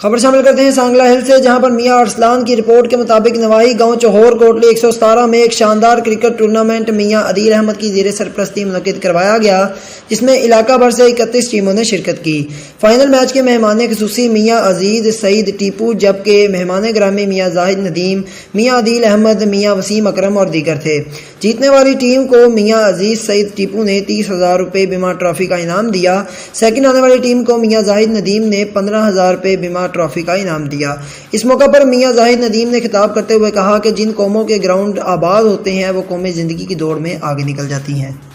खबर शामिल करते हैं सांगला हिल से, जहां पर मियां अरसलान की रिपोर्ट के मुताबिक नवाही गांव चौहोर कोटली 117 में एक शानदार क्रिकेट टूर्नामेंट मियां अदील अहमद की ज़ेर सरपरस्ती मुनक़िद करवाया गया, जिसमें इलाका भर से 31 टीमों ने शिरकत की। फाइनल मैच के मेहमान खुसूसी मियां अजीज सईद टीपू, जबकि मेहमान ग्रामी मियां जाहिद नदीम, मियां अदील अहमद, मियां वसीम अकरम और दीगर थे। जीतने वाली टीम को मियां अजीज सईद टीपू ने 30,000 रुपये बीमा ट्रॉफी का इनाम दिया। सेकंड आने वाली टीम को मियां जाहिद नदीम ने 15,000 रुपये बीमा ट्रॉफी का इनाम दिया। इस मौका पर मियां जाहिद नदीम ने खिताब करते हुए कहा कि जिन कौमों के ग्राउंड आबाद होते हैं वो कौमें ज़िंदगी की दौड़ में आगे निकल जाती हैं।